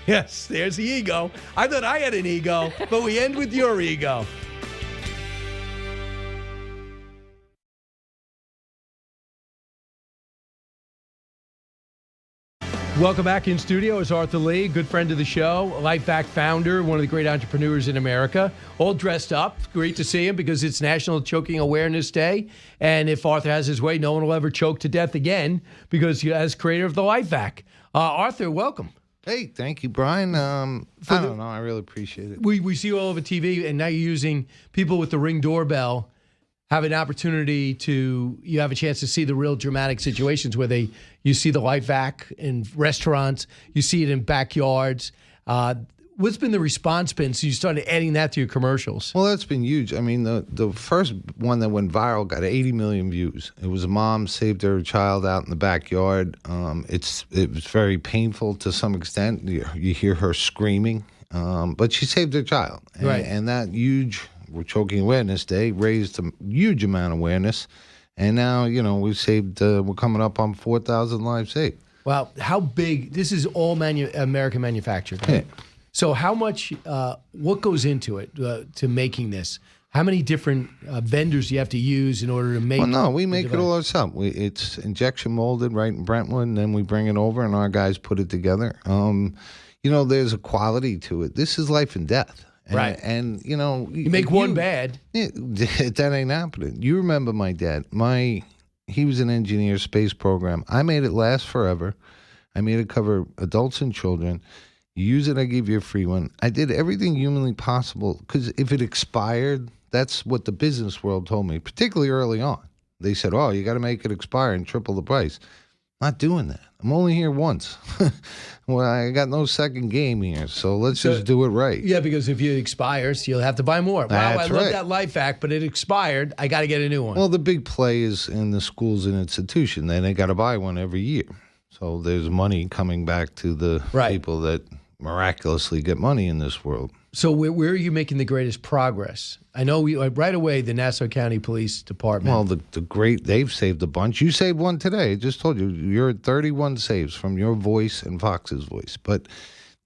Yes, there's the ego. I thought I had an ego, but we end with your ego. Welcome back in studio. It's Arthur Lee, good friend of the show, LifeVac founder, one of the great entrepreneurs in America, all dressed up. Great to see him because it's National Choking Awareness Day. And if Arthur has his way, no one will ever choke to death again because he is creator of the LifeVac. Arthur, welcome. Hey, thank you, Brian. I don't know. I really appreciate it. We see you all over TV, and now you're using people with the Ring doorbell have an opportunity you have a chance to see the real dramatic situations where you see the LifeVac in restaurants, you see it in backyards. What's been the response been since you started adding that to your commercials? Well, that's been huge. I mean, the first one that went viral got 80 million views. It was a mom saved her child out in the backyard. It was very painful to some extent. You hear her screaming, but she saved her child. Right. And that huge Choking Awareness Day raised a huge amount of awareness. And now, we've saved, we're coming up on 4,000 lives saved. Wow. How big? This is all American manufactured, right? Yeah. So how much, what goes into it to making this? How many different vendors do you have to use in order to make? Well, no, we make it all ourselves. It's injection molded right in Brentwood, and then we bring it over, and our guys put it together. There's a quality to it. This is life and death. Right. And, you make one bad. That ain't happening. You remember my dad. He was an engineer, space program. I made it last forever. I made it cover adults and children. You use it, I give you a free one. I did everything humanly possible because if it expired, that's what the business world told me, particularly early on. They said, oh, you got to make it expire and triple the price. Not doing that. I'm only here once. Well, I got no second game here, so let's just do it right. Yeah, because if it expires, you'll have to buy more. Wow, That's love that LifeVac, but it expired. I got to get a new one. Well, the big play is in the schools and institution. Then they got to buy one every year. So there's money coming back to the people that miraculously get money in this world. So where are you making the greatest progress? I know right away the Nassau County Police Department. Well, they've saved a bunch. You saved one today. I just told you, you're at 31 saves from your voice and Fox's voice. But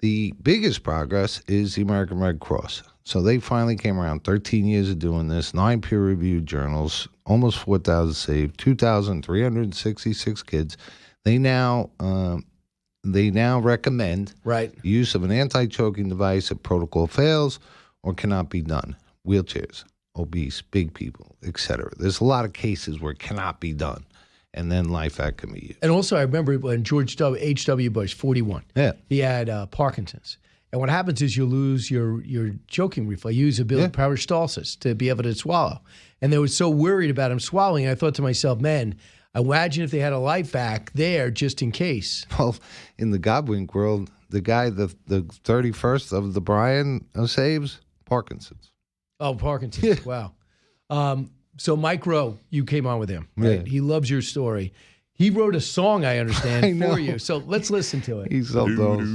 the biggest progress is the American Red Cross. So they finally came around, 13 years of doing this, 9 peer-reviewed journals, almost 4,000 saved, 2,366 kids. They now recommend use of an anti-choking device if protocol fails or cannot be done. Wheelchairs, obese, big people, etc. There's a lot of cases where it cannot be done, and then LifeVac can be used. And also, I remember when George H.W. Bush, 41, he had Parkinson's. And what happens is you lose your choking reflex. You use a bit of peristalsis to be able to swallow. And they were so worried about him swallowing, I thought to myself, man, imagine if they had a LifeVac there just in case. Well, in the Godwink world, the guy, the 31st of the Brian saves, Parkinson's. Oh, Parkinson's. Wow. So Mike Rowe, you came on with him. Right? Yeah. He loves your story. He wrote a song, I understand, for you. So let's listen to it. He's so close.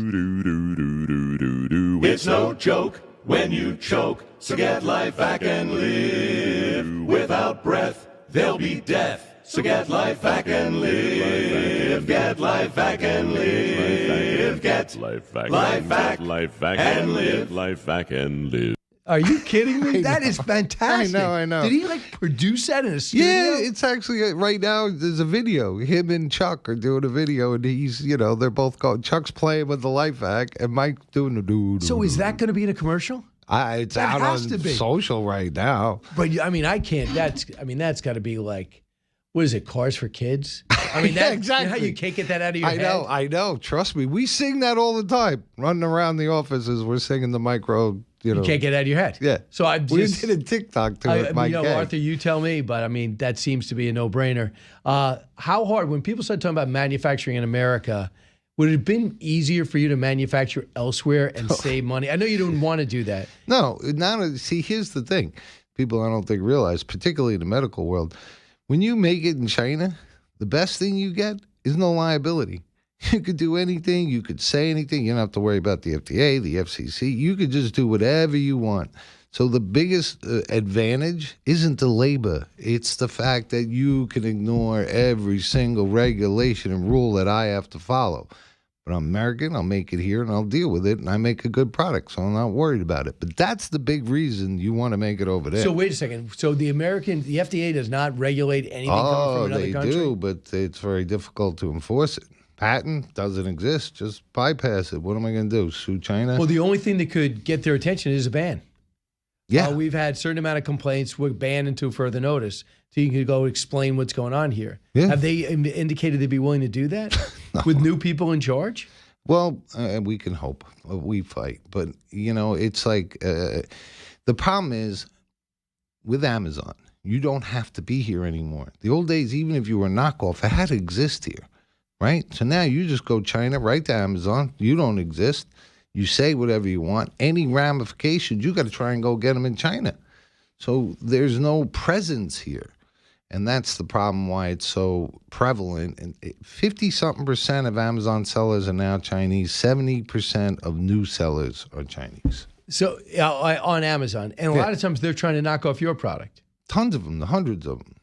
It's no joke when you choke, so get LifeVac and live. Without breath, there'll be death. So get LifeVac and live. Get LifeVac and live. Get LifeVac and live. LifeVac and live. Are you kidding me? That is fantastic. I know. Did he produce that in a studio? Yeah, it's actually right now. There's a video. Him and Chuck are doing a video, and he's, they're both going. Chuck's playing with the LifeVac, and Mike's doing the dude. So is that going to be in a commercial? It's out on social right now. But I mean, I can't. That's got to be like, what is it? Cars for Kids? I mean, yeah, exactly. You know how you can't get that out of your head? I know. Trust me, we sing that all the time. Running around the offices, we're singing the micro. You can't get it out of your head. Yeah. So we did a TikTok to it. Arthur, you tell me, but I mean, that seems to be a no-brainer. How hard, when people start talking about manufacturing in America, would it have been easier for you to manufacture elsewhere and save money? I know you don't want to do that. No. See, here's the thing. People I don't think realize, particularly in the medical world, when you make it in China, the best thing you get is no liability. You could do anything. You could say anything. You don't have to worry about the FDA, the FCC. You could just do whatever you want. So the biggest advantage isn't the labor. It's the fact that you can ignore every single regulation and rule that I have to follow. But I'm American. I'll make it here, and I'll deal with it, and I make a good product, so I'm not worried about it. But that's the big reason you want to make it over there. So wait a second. So the FDA does not regulate anything coming from another country? They do, but it's very difficult to enforce it. Patent doesn't exist. Just bypass it. What am I going to do? Sue China? Well, the only thing that could get their attention is a ban. Yeah. We've had a certain amount of complaints. We're banned until further notice. So you can go explain what's going on here. Yeah. Have they indicated they'd be willing to do that with new people in charge? Well, we can hope. We fight. But, it's like the problem is with Amazon, you don't have to be here anymore. The old days, even if you were a knockoff, it had to exist here. Right? So now you just go China, right to Amazon. You don't exist. You say whatever you want. Any ramifications, you got to try and go get them in China. So there's no presence here. And that's the problem why it's so prevalent. And 50-something% of Amazon sellers are now Chinese. 70% of new sellers are Chinese. So on Amazon. And a lot of times they're trying to knock off your product. Tons of them, hundreds of them.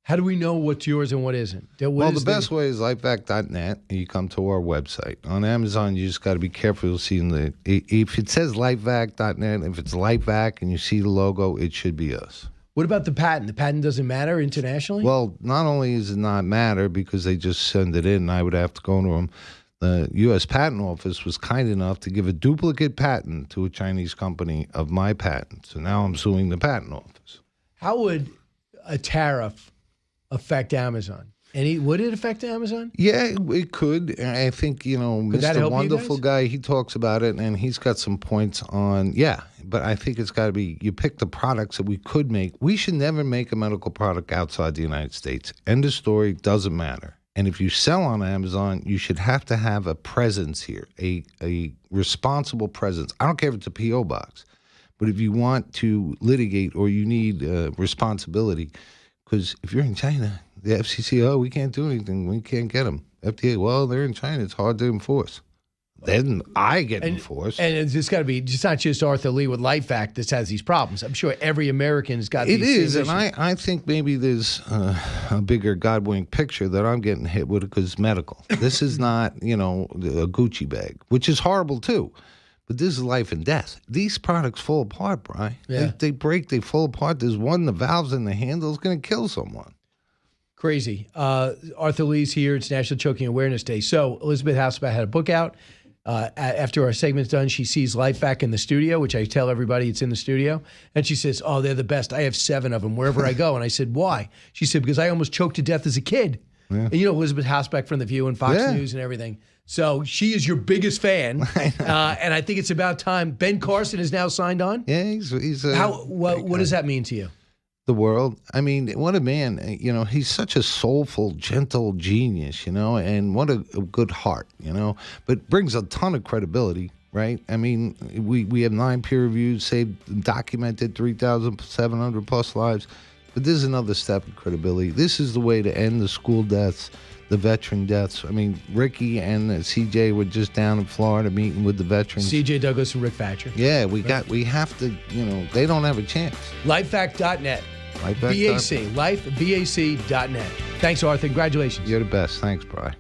How do we know what's yours and what isn't? Well, the best way is lifevac.net, and you come to our website. On Amazon, you just got to be careful. You'll see if it says lifevac.net, if it's LifeVac and you see the logo, it should be us. What about the patent? The patent doesn't matter internationally? Well, not only does it not matter because they just send it in, and I would have to go to them. The U.S. Patent Office was kind enough to give a duplicate patent to a Chinese company of my patent. So now I'm suing the Patent Office. How would a tariff affect Amazon? Would it affect Amazon? Yeah, it could. I think, Mr. Wonderful Guy, he talks about it, and he's got some points on, but I think it's got to be, you pick the products that we could make. We should never make a medical product outside the United States. End of story, doesn't matter. And if you sell on Amazon, you should have to have a presence here, a responsible presence. I don't care if it's a P.O. box, but if you want to litigate or you need responsibility, because if you're in China, the FCC, we can't do anything. We can't get them. FDA, well, they're in China. It's hard to enforce. Then I get enforced. And it's got to be, it's not just Arthur Lee with LifeVac that has these problems. I'm sure every American's got these issues. It is, and I think maybe there's a bigger God-wink picture that I'm getting hit with because it's medical. This is not, a Gucci bag, which is horrible too. But this is life and death. These products fall apart, Brian. Yeah. They break, they fall apart. There's the valves in the handle is going to kill someone. Crazy. Arthur Lee's here. It's National Choking Awareness Day. So Elizabeth Hasselbeck had a book out. After our segment's done, she sees LifeVac in the studio, which I tell everybody it's in the studio. And she says, they're the best. I have 7 of them wherever I go. And I said, why? She said, because I almost choked to death as a kid. Yeah. And Elizabeth Hasselbeck from The View and Fox News and everything. So she is your biggest fan. And I think it's about time. Ben Carson is now signed on? Yeah, he's what does that mean to you? The world. I mean, what a man. He's such a soulful, gentle genius, and what a good heart, but brings a ton of credibility, right? I mean, we have 9 peer reviews, documented 3,700 plus lives, but this is another step of credibility. This is the way to end the school deaths, the veteran deaths. I mean, Ricky and CJ were just down in Florida meeting with the veterans. CJ Douglas and Rick Thatcher. Yeah, we have to, they don't have a chance. LifeVac.net. BAC, lifevac.net. Thanks, Arthur. Congratulations. You're the best. Thanks, Brian.